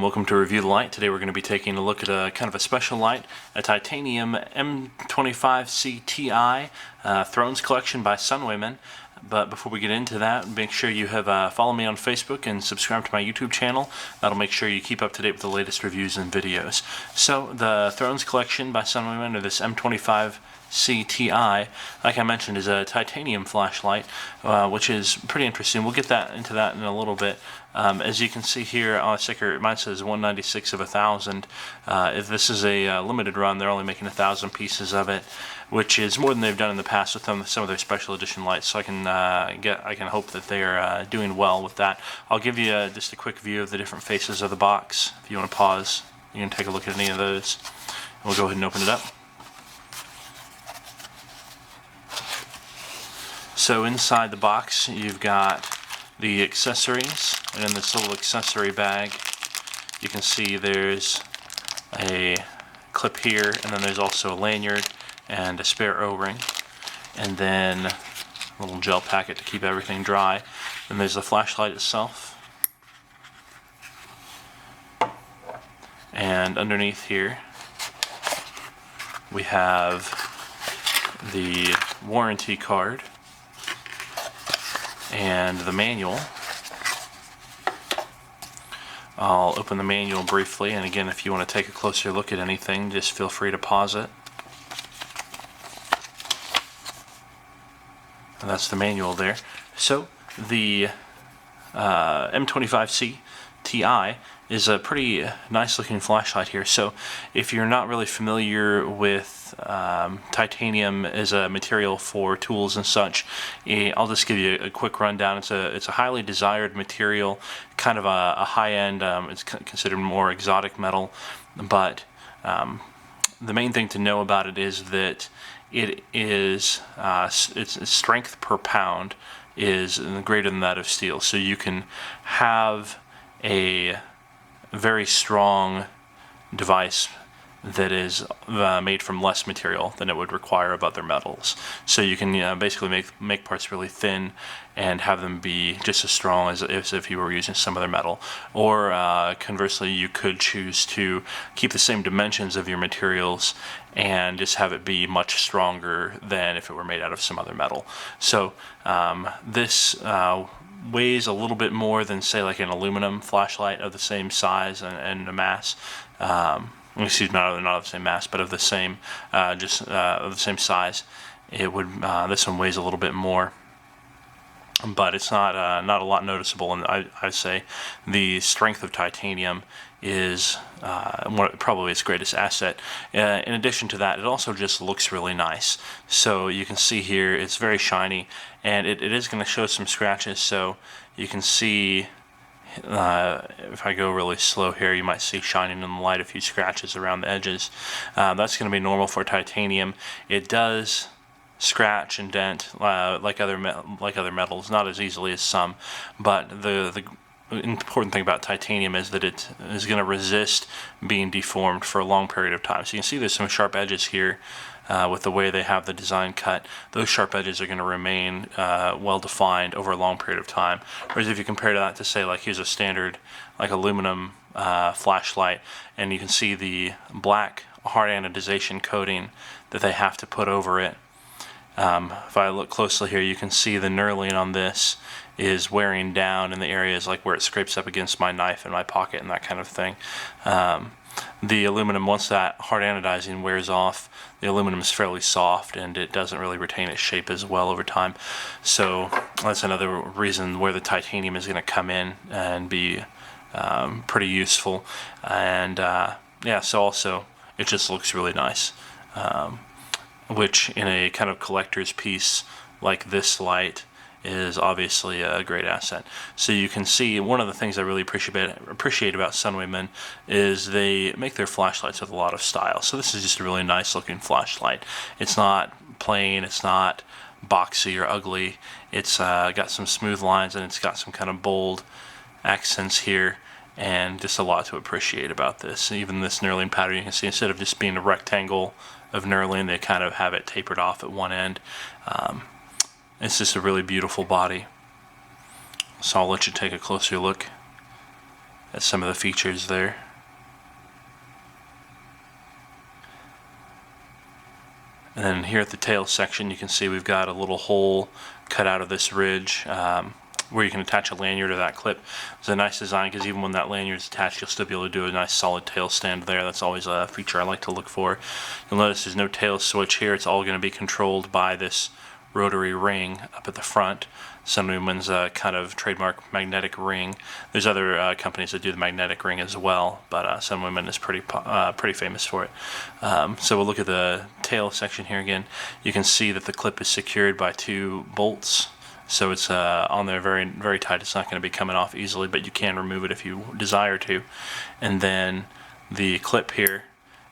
welcome to Review the Light. Today we're going to be taking a look at a kind of a special light, a titanium M25C Ti Thrones collection by Sunwayman. But before we get into that, make sure you have followed me on Facebook and subscribe to my YouTube channel. That'll make sure you keep up to date with the latest reviews and videos. So the Thrones collection by Sunwayman, or this M25C Ti, like I mentioned, is a titanium flashlight, which is pretty interesting. We'll get into that in a little bit. As you can see here on the sticker, mine says 196 of 1,000. If this is a limited run, they're only making 1,000 pieces of it, which is more than they've done in the past with some of their special edition lights. So I can hope that they are doing well with that. I'll give you just a quick view of the different faces of the box. If you want to pause, you can take a look at any of those. We'll go ahead and open it up. So inside the box, you've got the accessories, and in this little accessory bag you can see there's a clip here, and then there's also a lanyard and a spare O-ring, and then a little gel packet to keep everything dry. Then there's the flashlight itself, and underneath here we have the warranty card and the manual. I'll open the manual briefly, and again, if you want to take a closer look at anything, just feel free to pause it. And that's the manual there. So the M25C Ti is a pretty nice looking flashlight here. So if you're not really familiar with titanium as a material for tools and such, I'll just give you a quick rundown. It's a highly desired material, kind of a high-end, it's considered more exotic metal, but the main thing to know about it is that it is its strength per pound is greater than that of steel. So you can have a very strong device that is made from less material than it would require of other metals. So you can basically make parts really thin and have them be just as strong as if you were using some other metal. Or conversely, you could choose to keep the same dimensions of your materials and just have it be much stronger than if it were made out of some other metal. So this weighs a little bit more than, say, like an aluminum flashlight of the same size and mass. Excuse me, not of the same mass, but of the same, of the same size. It would. This one weighs a little bit more, but it's not a lot noticeable. And I'd say the strength of titanium is probably its greatest asset. In addition to that, it also just looks really nice. So you can see here, it's very shiny, and it is going to show some scratches. So you can see. If I go really slow here, you might see shining in the light a few scratches around the edges. That's going to be normal for titanium. It does scratch and dent like other metals, not as easily as some, but the important thing about titanium is that it is going to resist being deformed for a long period of time. So you can see there's some sharp edges here. With the way they have the design cut, those sharp edges are going to remain well defined over a long period of time. Whereas if you compare that to, say, like, here's a standard like aluminum flashlight, and you can see the black hard anodization coating that they have to put over it. If I look closely here, you can see the knurling on this is wearing down in the areas like where it scrapes up against my knife in my pocket and that kind of thing. The aluminum, once that hard anodizing wears off, the aluminum is fairly soft and it doesn't really retain its shape as well over time. So that's another reason where the titanium is going to come in and be pretty useful. And yeah, so also it just looks really nice, which in a kind of collector's piece like this light is obviously a great asset. So you can see one of the things I really appreciate about Sunwayman is they make their flashlights with a lot of style. So this is just a really nice looking flashlight. It's not plain, it's not boxy or ugly. It's got some smooth lines, and it's got some kind of bold accents here, and just a lot to appreciate about this. Even this knurling pattern, you can see instead of just being a rectangle of knurling, they kind of have it tapered off at one end. It's just a really beautiful body. So I'll let you take a closer look at some of the features there. And then here at the tail section, you can see we've got a little hole cut out of this ridge where you can attach a lanyard to that clip. It's a nice design because even when that lanyard is attached, you'll still be able to do a nice solid tail stand there. That's always a feature I like to look for. You'll notice there's no tail switch here. It's all going to be controlled by this rotary ring up at the front. Sunwayman's kind of trademark magnetic ring. There's other companies that do the magnetic ring as well, but Sunwayman is pretty famous for it. So we'll look at the tail section here again. You can see that the clip is secured by 2 bolts. So it's on there very, very tight. It's not going to be coming off easily, but you can remove it if you desire to. And then the clip here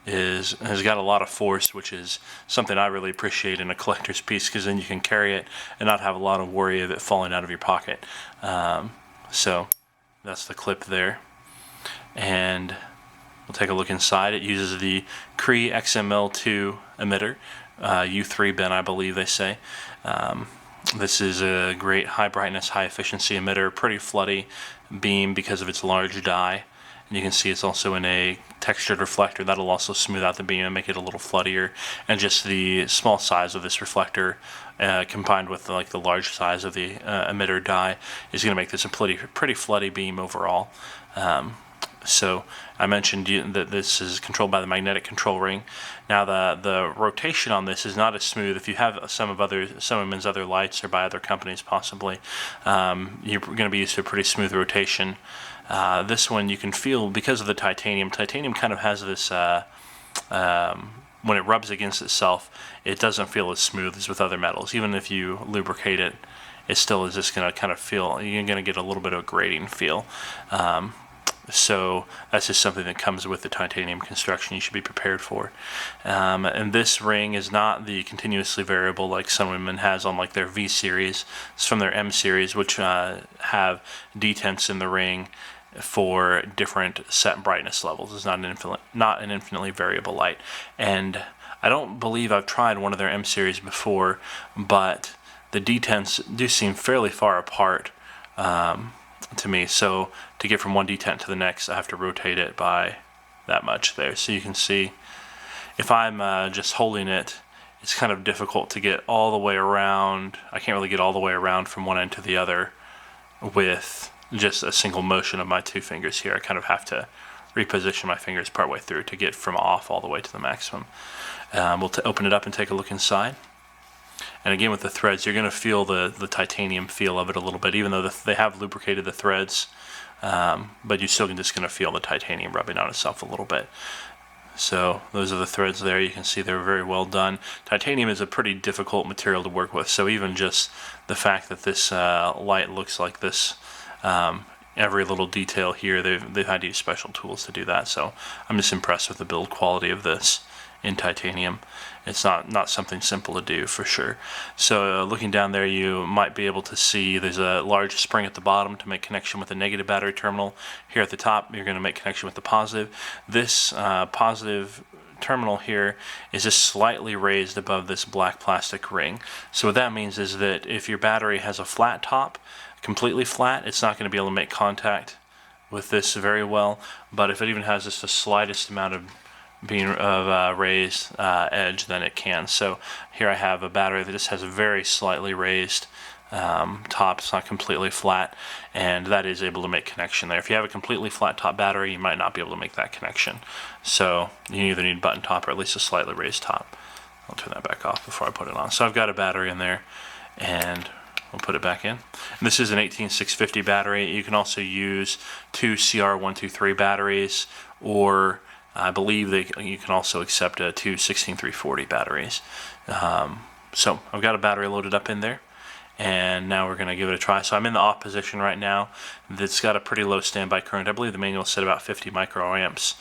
has got a lot of force, which is something I really appreciate in a collector's piece, because then you can carry it and not have a lot of worry of it falling out of your pocket. So that's the clip there. And we'll take a look inside. It uses the Cree XML2 emitter, U3 bin, I believe they say. This is a great high brightness, high efficiency emitter, pretty floody beam because of its large die. And you can see it's also in a textured reflector that'll also smooth out the beam and make it a little floodier. And just the small size of this reflector combined with like the large size of the emitter die is going to make this a pretty floody beam overall. So I mentioned that this is controlled by the magnetic control ring. Now the rotation on this is not as smooth. If you have some of Sunwayman's other lights or by other companies possibly, you're going to be used to a pretty smooth rotation. This one you can feel because of the titanium. Titanium kind of has this, when it rubs against itself, it doesn't feel as smooth as with other metals. Even if you lubricate it, it still is just going to kind of feel, you're going to get a little bit of a grating feel. So that's just something that comes with the titanium construction you should be prepared for. And this ring is not the continuously variable like Sunwayman has on like their V series. It's from their M series, which have detents in the ring for different set brightness levels. It's not an infinitely variable light. And I don't believe I've tried one of their M series before, but the detents do seem fairly far apart to me. So to get from one detent to the next, I have to rotate it by that much there. So you can see if I'm just holding it, it's kind of difficult to get all the way around. I can't really get all the way around from one end to the other with just a single motion of my 2 fingers here. I kind of have to reposition my fingers partway through to get from off all the way to the maximum. We'll open it up and take a look inside. And again, with the threads, you're going to feel the titanium feel of it a little bit, even though they have lubricated the threads, but you're still just going to feel the titanium rubbing on itself a little bit. So those are the threads there. You can see they're very well done. Titanium is a pretty difficult material to work with, so even just the fact that this light looks like this, every little detail here, they've had to use special tools to do that. So I'm just impressed with the build quality of this in titanium. It's not something simple to do for sure. So looking down there, you might be able to see there's a large spring at the bottom to make connection with the negative battery terminal. Here at the top, you're going to make connection with the positive. This positive terminal here is just slightly raised above this black plastic ring. So what that means is that if your battery has a flat top, completely flat, it's not going to be able to make contact with this very well. But if it even has just the slightest amount of raised edge, then it can. So here I have a battery that just has a very slightly raised top. It's not completely flat, and that is able to make connection there. If you have a completely flat top battery, you might not be able to make that connection. So you either need button top or at least a slightly raised top. I'll turn that back off before I put it on. So I've got a battery in there, and we'll put it back in. And this is an 18650 battery. You can also use 2 CR123 batteries, or I believe you can also accept 2 16340 batteries. So I've got a battery loaded up in there, and now we're going to give it a try. So I'm in the off position right now. It's got a pretty low standby current. I believe the manual said about 50 microamps.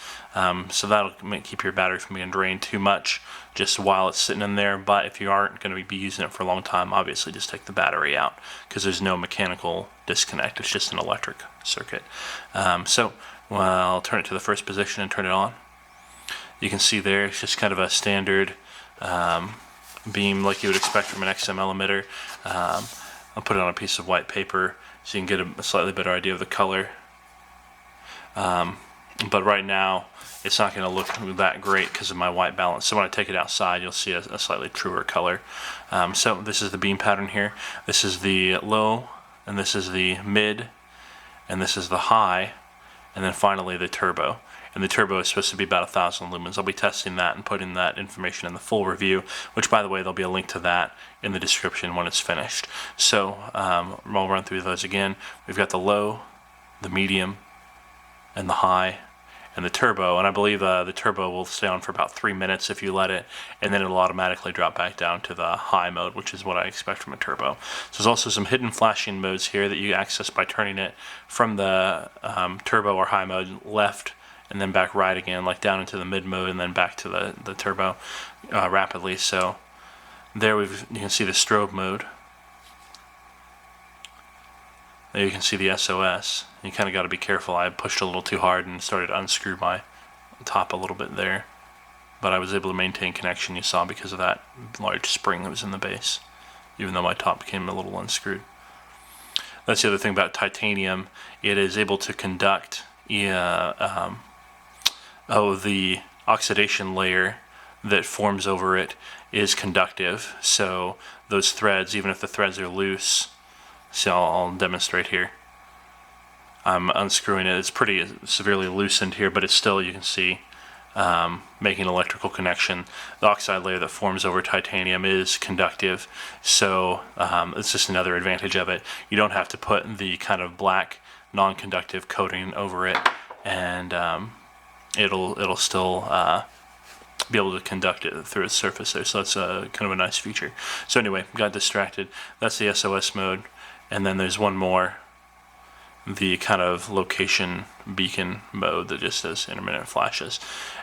So that'll keep your battery from being drained too much just while it's sitting in there. But if you aren't going to be using it for a long time, obviously just take the battery out, because there's no mechanical disconnect. It's just an electric circuit. Well, I'll turn it to the first position and turn it on. You can see there, it's just kind of a standard beam like you would expect from an XML emitter. I'll put it on a piece of white paper so you can get a slightly better idea of the color. But right now it's not going to look that great because of my white balance. So when I take it outside, you'll see a slightly truer color. So this is the beam pattern here. This is the low, and this is the mid, and this is the high, and then finally the turbo. And the turbo is supposed to be about 1,000 lumens. I'll be testing that and putting that information in the full review, which, by the way, there'll be a link to that in the description when it's finished. So I'll run through those again. We've got the low, the medium, and the high, and the turbo. And I believe the turbo will stay on for about 3 minutes if you let it, and then it'll automatically drop back down to the high mode, which is what I expect from a turbo. So there's also some hidden flashing modes here that you access by turning it from the turbo or high mode left and then back right again, like down into the mid mode and then back to the turbo rapidly. So there you can see the strobe mode. There you can see the SOS. You kind of got to be careful. I pushed a little too hard and started to unscrew my top a little bit there, but I was able to maintain connection, you saw, because of that large spring that was in the base, even though my top became a little unscrewed. That's the other thing about titanium. It is able to conduct the oxidation layer that forms over it is conductive. So those threads, even if the threads are loose, see, I'll demonstrate here. I'm unscrewing it. It's pretty severely loosened here, but it's still, you can see, making electrical connection. The oxide layer that forms over titanium is conductive, so it's just another advantage of it. You don't have to put the kind of black non-conductive coating over it, and it'll still be able to conduct it through its surface there. So that's kind of a nice feature. So anyway, got distracted. That's the SOS mode, and then there's one more, the kind of location beacon mode that just does intermittent flashes.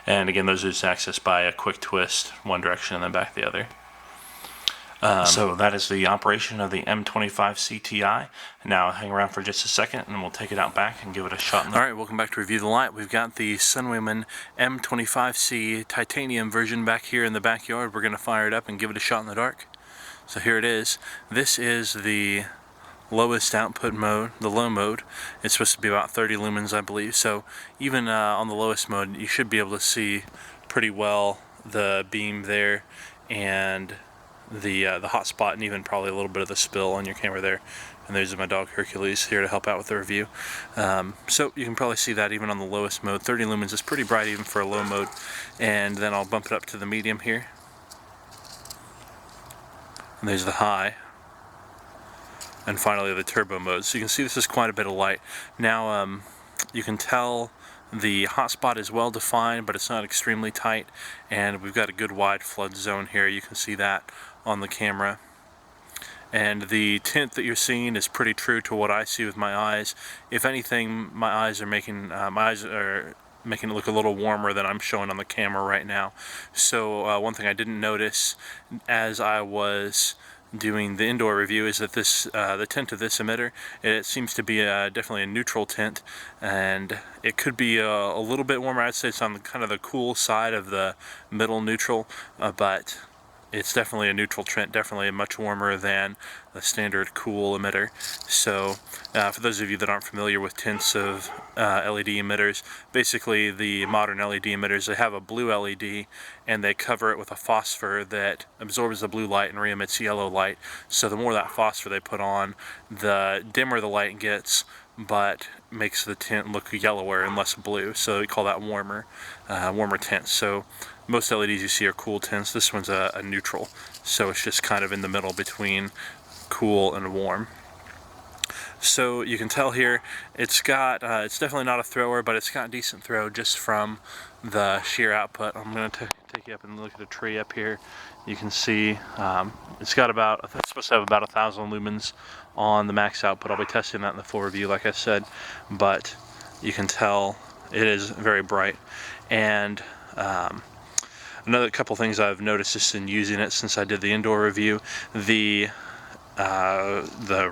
And again, those are just accessed by a quick twist one direction and then back the other. So that is the operation of the M25C Ti. Now hang around for just a second and we'll take it out back and give it a shot. Alright, welcome back to Review the Light. We've got the Sunwayman M25C titanium version back here in the backyard. We're going to fire it up and give it a shot in the dark. So here it is. This is the lowest output mode, the low mode. It's supposed to be about 30 lumens, I believe. So even on the lowest mode, you should be able to see pretty well the beam there and the hot spot, and even probably a little bit of the spill on your camera there. And there's my dog Hercules here to help out with the review. So you can probably see that even on the lowest mode. 30 lumens is pretty bright even for a low mode. And then I'll bump it up to the medium here. And there's the high. And finally the turbo mode. So you can see this is quite a bit of light. Now you can tell the hotspot is well defined, but it's not extremely tight, and we've got a good wide flood zone here. You can see that on the camera. And the tint that you're seeing is pretty true to what I see with my eyes. If anything, my eyes are making it look a little warmer than I'm showing on the camera right now. So one thing I didn't notice as I was doing the indoor review is that this the tint of this emitter, it seems to be definitely a neutral tint, and it could be a little bit warmer. I'd say it's on the kind of the cool side of the middle neutral, but it's definitely a neutral tint, definitely much warmer than the standard cool emitter. So for those of you that aren't familiar with tints of LED emitters, basically the modern LED emitters, they have a blue LED and they cover it with a phosphor that absorbs the blue light and re-emits yellow light. So the more that phosphor they put on, the dimmer the light gets, but makes the tint look yellower and less blue. So we call that warmer tint. So most LEDs you see are cool tints. This one's a neutral, so it's just kind of in the middle between cool and warm. So you can tell here it's got it's definitely not a thrower, but it's got decent throw just from the sheer output. I'm going to take you up and look at a tree up here. You can see it's got about, it's supposed to have about 1,000 lumens on the max output. I'll be testing that in the full review, like I said, but you can tell it is very bright. And another couple things I've noticed just in using it since I did the indoor review, the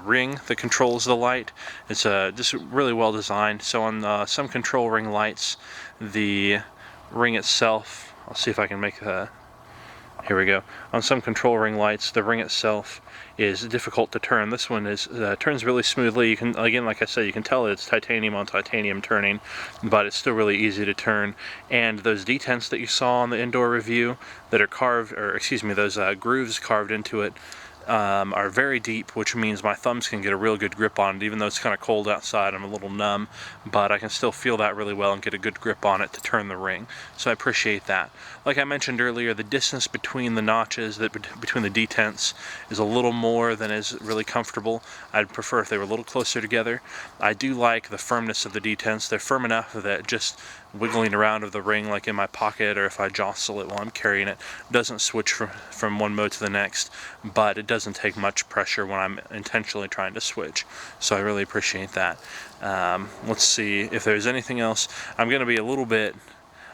ring that controls the light, it's just really well designed. So on some control ring lights, the ring itself, I'll see if I can make Here we go. On some control ring lights, the ring itself is difficult to turn. This one is turns really smoothly. You can, again, like I said, you can tell it's titanium on titanium turning, but it's still really easy to turn. And those detents that you saw on the indoor review that are carved, or excuse me, those grooves carved into it, are very deep, which means my thumbs can get a real good grip on it. Even though it's kind of cold outside, I'm a little numb, but I can still feel that really well and get a good grip on it to turn the ring. So I appreciate that. Like I mentioned earlier, the distance between the notches, between the detents, is a little more than is really comfortable. I'd prefer if they were a little closer together. I do like the firmness of the detents. They're firm enough that just wiggling around of the ring, like in my pocket, or if I jostle it while I'm carrying it, doesn't switch from one mode to the next, but it doesn't take much pressure when I'm intentionally trying to switch. So I really appreciate that. Let's see if there's anything else. I'm going to be a little bit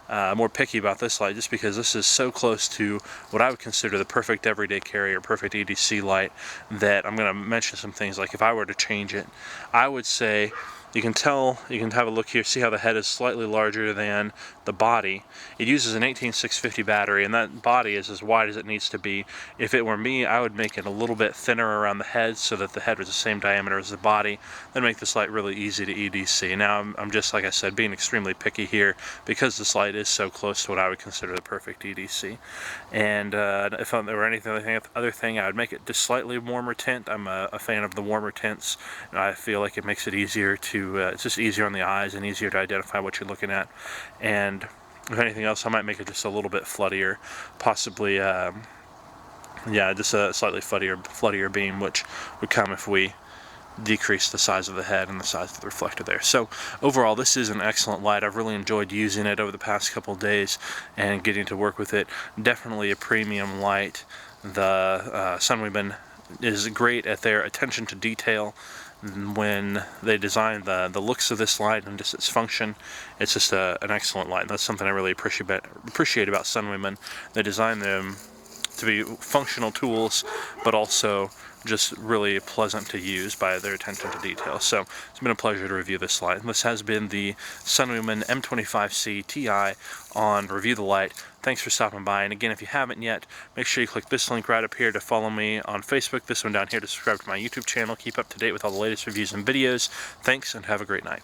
more picky about this light just because this is so close to what I would consider the perfect everyday carry or perfect EDC light that I'm going to mention some things. Like if I were to change it, I would say, you can tell, you can have a look here, see how the head is slightly larger than the body. It uses an 18650 battery, and that body is as wide as it needs to be. If it were me, I would make it a little bit thinner around the head so that the head was the same diameter as the body. That'd make this light really easy to EDC. Now I'm just, like I said, being extremely picky here because this light is so close to what I would consider the perfect EDC. And if there were anything other thing, I would make it just slightly warmer tint. I'm a fan of the warmer tints, and I feel like it makes it easier to it's just easier on the eyes and easier to identify what you're looking at. And if anything else, I might make it just a little bit floodier, possibly yeah, just a slightly floodier beam, which would come if we decrease the size of the head and the size of the reflector there. So overall, this is an excellent light. I've really enjoyed using it over the past couple of days and getting to work with it. Definitely a premium light. The Sunwayman is great at their attention to detail. When they designed the looks of this light and just its function, it's just an excellent light. And that's something I really appreciate about Sunwayman. They designed them to be functional tools, but also just really pleasant to use by their attention to detail. So it's been a pleasure to review this light. This has been the Sunwayman M25C Ti on Review the Light. Thanks for stopping by, and again, if you haven't yet, make sure you click this link right up here to follow me on Facebook, this one down here to subscribe to my YouTube channel. Keep up to date with all the latest reviews and videos. Thanks, and have a great night.